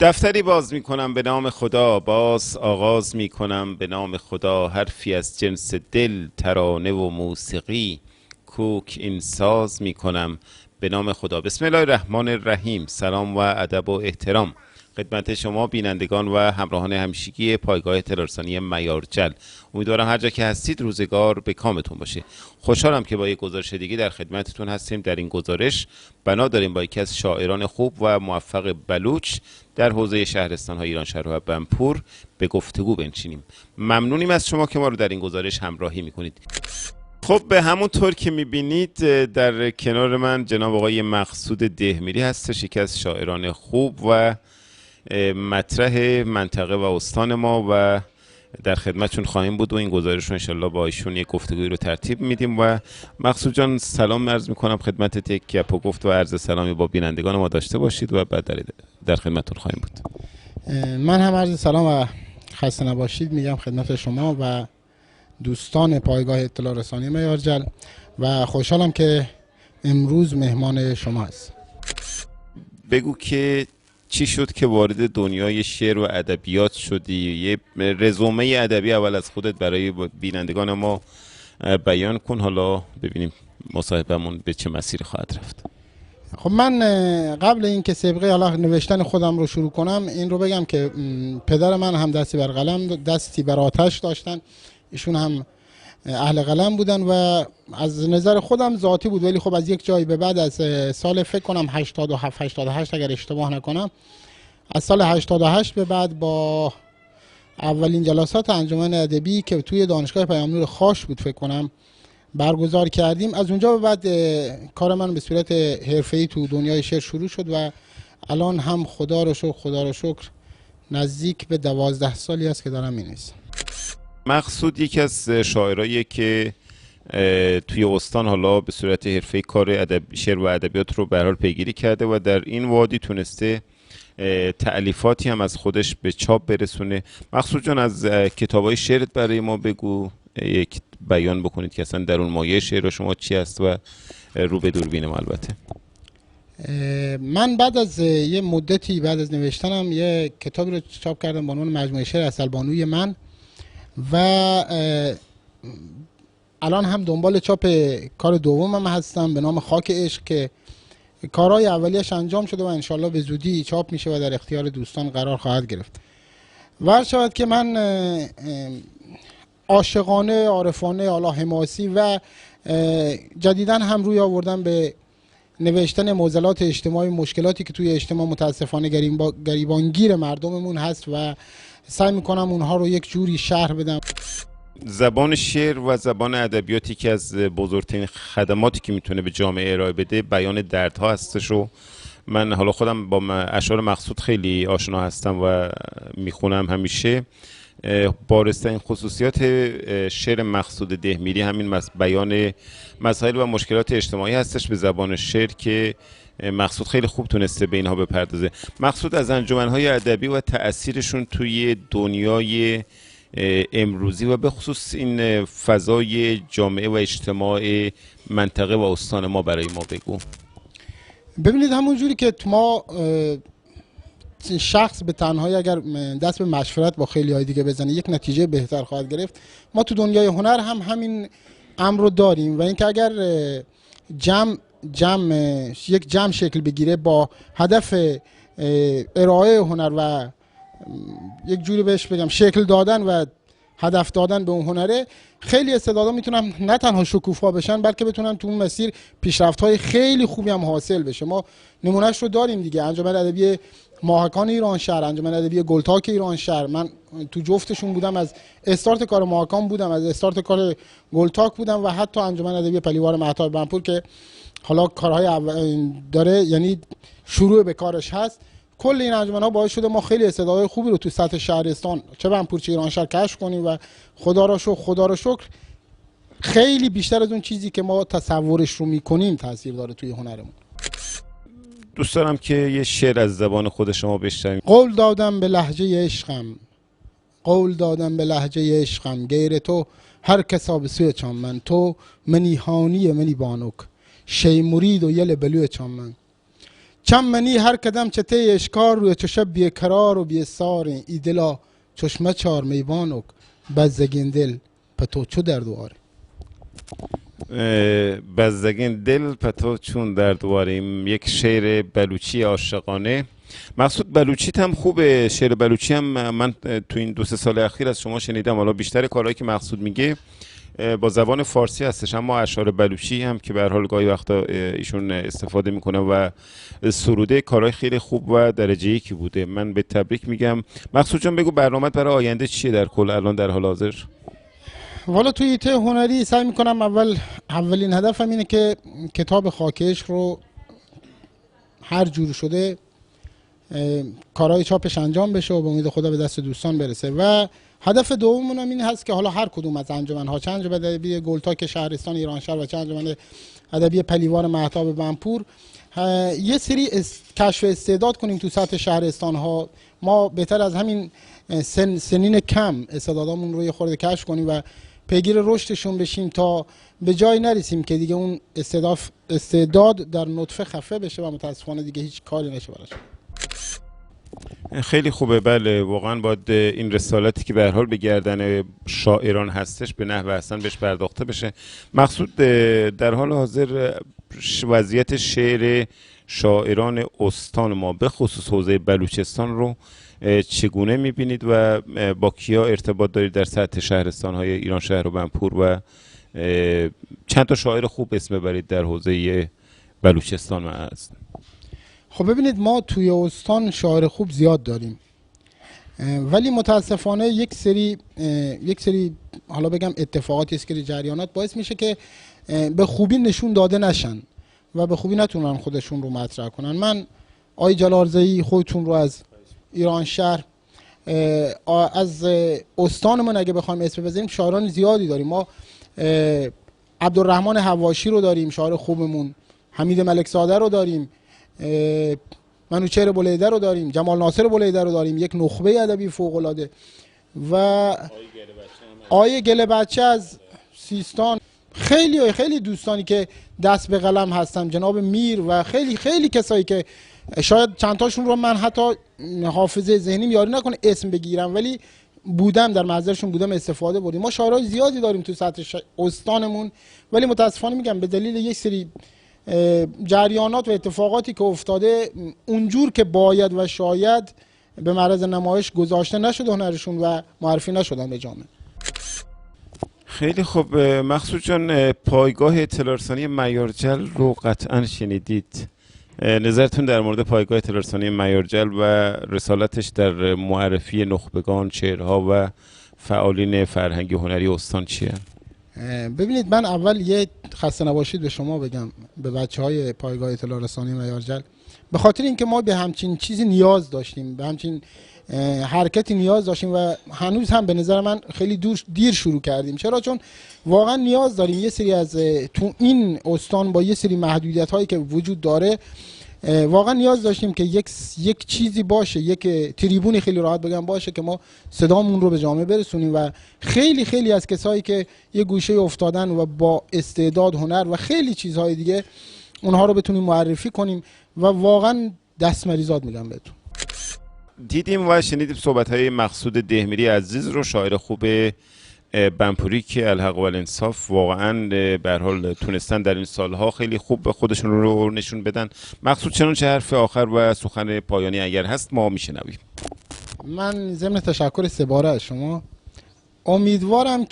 دفتری باز می کنم به نام خدا، باز آغاز می کنم به نام خدا. حرفی از جنس دل، ترانه و موسیقی، کوک این ساز می کنم به نام خدا. بسم الله الرحمن الرحیم. سلام و ادب و احترام خدمت شما بینندگان و همراهان همیشگی پایگاه اطلاع‌رسانی میارجل. امیدوارم هر جا که هستید روزگار به کامتون باشه. خوشحالم که با یک گزارش دیگه در خدمتتون هستیم. در این گزارش بنا داریم با یکی از شاعران خوب و موفق بلوچ در حوزه شهرستان‌های ایرانشهر و بنپور به گفتگو بنشینیم. ممنونیم از شما که ما رو در این گزارش همراهی میکنید. خب به همون طور که میبینید در کنار من جناب آقای مقصود دهمیری هستش، یکی از شاعران خوب و مطرح منطقه و استان ما و در خدمتشون خواهیم بود و این گزارش رو انشالله با ایشون یک گفتگوی رو ترتیب میدیم. و مقصود جان سلام عرض میکنم خدمتت، یک گپ و گفت و عرض سلامی با بینندگان ما داشته باشید و بعد در خدمتتون خواهیم بود. من هم عرض سلام و خسته نباشید میگم خدمت شما و دوستان پایگاه اطلاع رسانی میارجل و خوشحالم که امروز مهمان شما هست. بگو که چی شد که وارد دنیای شعر و ادبیات شدی؟ یه رزومه ادبی اول از خودت برای بینندگان ما بیان کن، حالا ببینیم مصاحبهمون به چه مسیری خواهد رفت. خب من قبل اینکه سابقه حالا نوشتن خودم رو شروع کنم این رو بگم که پدر من هم دستی بر قلم دستی بر آتش داشتن، ایشون هم اهل قلم بودن و از نظر خودم ذاتی بود، ولی خب از یک جایی به بعد از سال فکر کنم 87 88 اگر اشتباه نکنم، از سال 88 به بعد با اولین جلسات انجمن ادبی که توی دانشگاه پیام نور خاش بود فکر کنم برگزار کردیم، از اونجا به بعد کار من به صورت حرفه‌ای تو دنیای شعر شروع شد و الان هم خدا رو شکر نزدیک به 12 سالی است که دارم می‌نویسم. مقصود یکی از شاعرایی که توی استان حالا به صورت حرفه‌ای کار شعر و ادبیات رو به هر حال پیگیری کرده و در این وادی تونسته تألیفاتی هم از خودش به چاپ برسونه. مقصود جان از کتابای شعرت برای ما بگو، یک بیان بکنید که اصلا در اون مایه شعر شما چی است و رو به دوربین ما. البته من بعد از یه مدتی بعد از نوشتنم یه کتابی رو چاپ کردم با عنوان مجموعه شعر عسل‌بانوی من و الان هم دنبال چاپ کار دومم هستم به نام خاک عشق که کارهای اولیش انجام شده و انشالله به زودی چاپ میشه و در اختیار دوستان قرار خواهد گرفت. و شاید که من عاشقانه، عارفانه، حالا حماسی و جدیداً هم روی آوردم به نوشتن معضلات اجتماعی، مشکلاتی که توی اجتماع متاسفانه گریبانگیر مردممون هست و سعی میکنم اونها رو یک جوری شرح بدم. زبان شعر و زبان ادبیاتی که از بزرگترین خدماتی که میتونه به جامعه ارائه بده بیان دردها هستش و من حالا خودم با اشعار مقصود خیلی آشنا هستم و میخونم همیشه. بارزترین خصوصیات شعر مقصود دهمیری همین بیان مسائل و مشکلات اجتماعی هستش به زبان شعر که مقصود خیلی خوب تونسته به اینها بپردازه. مقصود از انجمن‌های ادبی و تأثیرشون توی دنیای امروزی و به خصوص این فضای جامعه و اجتماع منطقه و استان ما برای ما بگو. ببینید همون جوری که ما شخص به تنهایی اگر دست به مشورت با خیلی های دیگه بزنه یک نتیجه بهتر خواهد گرفت، ما تو دنیای هنر هم همین امر رو داریم و اینکه اگر یک جمع شکل بگیره با هدف ارائه هنر و یک جوری بهش بگم شکل دادن و هدف دادن به اون هنره، خیلی استعدادا میتونن نه تنها شکوفا بشن بلکه بتونن تو اون مسیر پیشرفت‌های خیلی خوبی هم حاصل بشه. ما نمونهش رو داریم دیگه، انجمن ادبی ماهکان ایرانشهر، انجمن ادبی گلتاک ایرانشهر، من تو جفتشون بودم، از استارت کار ماهکان بودم، از استارت کار گلتاک بودم و حتی انجمن ادبی پلیوار مهتاب بنپور که حالا کارهای داره، یعنی شروع به کارش هست. کل این انجمن‌ها باعث شده ما خیلی استعدادهای خوبی رو تو سطح شهرستان چه بنپور چه ایرانشهر کشف کنیم و خدا را شکر خیلی بیشتر از اون چیزی که ما تصورش رو میکنیم تاثیر داره توی هنرمون. دوست دارم که یه شعر از زبان خود شما بشنویم. قول دادم به لهجه عشقم غیر تو هر کسا به سوی چان من، تو منی هانی منی بانوک شی مرید و یل بلوی چان من. چم منی هر کدم چته اشکار روی چشب بیقرار و بیسار ای دلا چشمه چار میوانک بزدگین دل پتو چو در دواره. بزدگین دل پتو چون در دواریم، یک شعر بلوچی عاشقانه. مقصود بلوچیت هم خوبه، شعر بلوچی هم من تو این 2-3 سال اخیر از شما شنیدم. حالا بیشتر کارهایی که مقصود میگه با زبان فارسی هستش، اما اشعار بلوچی هم که به هر حال گاهی وقتا ایشون استفاده میکنه و سروده، کارهای خیلی خوب و درجه یکی بوده. من به تبریک میگم. مقصود جان بگو برنامه برای آینده چیه در کل الان در حال حاضر؟ والا توی ایته هنری سعی میکنم اولین هدفم اینه که کتاب خاک عشق رو هر جور شده کارهای چاپش انجام بشه و به امید خدا به دست دوستان برسه. و هدف دوممون این هست که حالا هر کدوم از انجمن‌ها، چه انجمن ادبی گلتاک شهرستان ایرانشهر و چه انجمن ادبی پلیوان مهتاب بنپور، یه سری کشف استعداد کنیم تو سطح شهرستان‌ها. ما بهتر از همین سنین کم استعدادامون رو یه خورده کشف کنیم و پیگیر رشدشون بشیم تا به جای نرسیم که دیگه اون استعداد در نطفه خفه بشه و متاسفانه دیگه هیچ کاری نشه براش. خیلی خوبه. بله واقعا باید این رسالتی که به هر حال به گردن شاعران هستش به نحو احسن بهش پرداخته بشه. مقصود در حال حاضر وضعیت شعر شاعران استان ما به خصوص حوزه بلوچستان رو چگونه میبینید و با کیا ارتباط دارید در سطح شهرستان‌های ایرانشهر و بنپور و چند تا شاعر خوب اسم ببرید در حوزه بلوچستان هست؟ خب ببینید، ما توی استان شاعر خوب زیاد داریم، ولی متاسفانه یک سری حالا بگم اتفاقاتی است که جریانات باعث میشه که به خوبی نشون داده نشن و به خوبی نتونن خودشون رو مطرح کنن. من آقای جلالزایی خودتون رو از ایران شهر، از استانمون اگه بخوایم اسم بزنیم شاعران زیادی داریم. ما عبدالرحمن حواشی رو داریم شاعر خوبمون، حمید ملکزاده رو داریم، منوچهر بولیده رو داریم، جمال ناصر بولیده رو داریم، یک نخبه ادبی فوق العاده، و آیه گل بچه از سیستان. خیلی دوستانی که دست به قلم هستن، جناب میر و خیلی کسایی که شاید چند تاشون رو من حتی حافظه ذهنیم یاری نکنه اسم بگیرم، ولی بودم در محضرشون، بودم استفاده بردیم. ما شاعرای زیادی داریم تو سطح استانمون، ولی متاسفانه میگم به دلیل یک سری جریانات و اتفاقاتی که افتاده اونجور که باید و شاید به معرض نمایش گذاشته نشده هنرشون و معرفی نشدن به جامعه. خیلی خوب. مقصود جان، پایگاه اطلاع رسانی معیارجل رو قطعا شنیدید. نظرتون در مورد پایگاه اطلاع رسانی معیارجل و رسالتش در معرفی نخبگان، شعرها و فعالین فرهنگی هنری استان چیه؟ ببینید، من اول یه خسته نباشید به شما بگم، به بچه‌های پایگاه اطلاع رسانی معیارجل، به خاطر اینکه ما به همچین چیزی نیاز داشتیم، به همچین حرکتی نیاز داشتیم و هنوز هم به نظر من خیلی دیر شروع کردیم. چرا؟ چون واقعا نیاز داریم یه سری از تو این استان با یه سری محدودیت هایی که وجود داره، واقعا نیاز داشتیم که یک چیزی باشه، یک تریبونی خیلی راحت بگم باشه که ما صدامون رو به جامعه برسونیم و خیلی از کسایی که یه گوشه افتادن و با استعداد، هنر و خیلی چیزهای دیگه اونها رو بتونیم معرفی کنیم و واقعا دستمریزاد میگم بهتون. دیدیم و شنیدیم صحبت‌های مقصود دهمیری عزیز رو، شاعر خوب بنپوری که الحق و الانصاف واقعا به هر حال تونستن در این سالها خیلی خوب خودشون رو نشون بدن. مقصود چنانچه حرف آخر و سخن پایانی اگر هست ما میشنویم. من ضمن تشکر سه‌باره از شما امیدوارم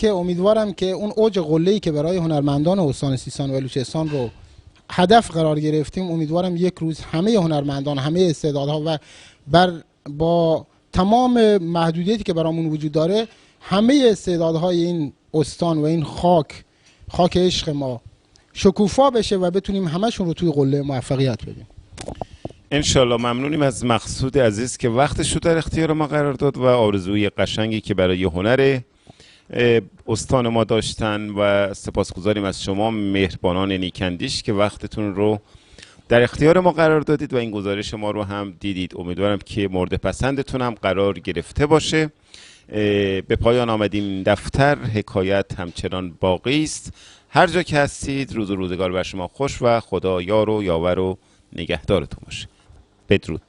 که اون اوج قله‌ای که برای هنرمندان استان سیستان و بلوچستان رو هدف قرار گرفتیم، امیدوارم یک روز همه هنرمندان، همه استعدادها و با تمام محدودیتی که برامون وجود داره، همه استعدادهای این استان و این خاک عشق ما شکوفا بشه و بتونیم همشون رو توی قله موفقیت بدیم. انشالله. ممنونیم از مقصود عزیز که وقتش رو در اختیار ما قرار داد و آرزوی قشنگی که برای هنر استان ما داشتن و سپاسگزاریم از شما مهربانان نیکندیش که وقتتون رو در اختیار ما قرار دادید و این گزارش ما رو هم دیدید. امیدوارم که مورد پسندتون هم قرار گرفته باشه. به پایان آمدیم دفتر، حکایت همچنان باقی است. هر جا که هستید روز و روزگار بر شما خوش و خدا یار و یاور و نگهدارتون باشه. بدرود.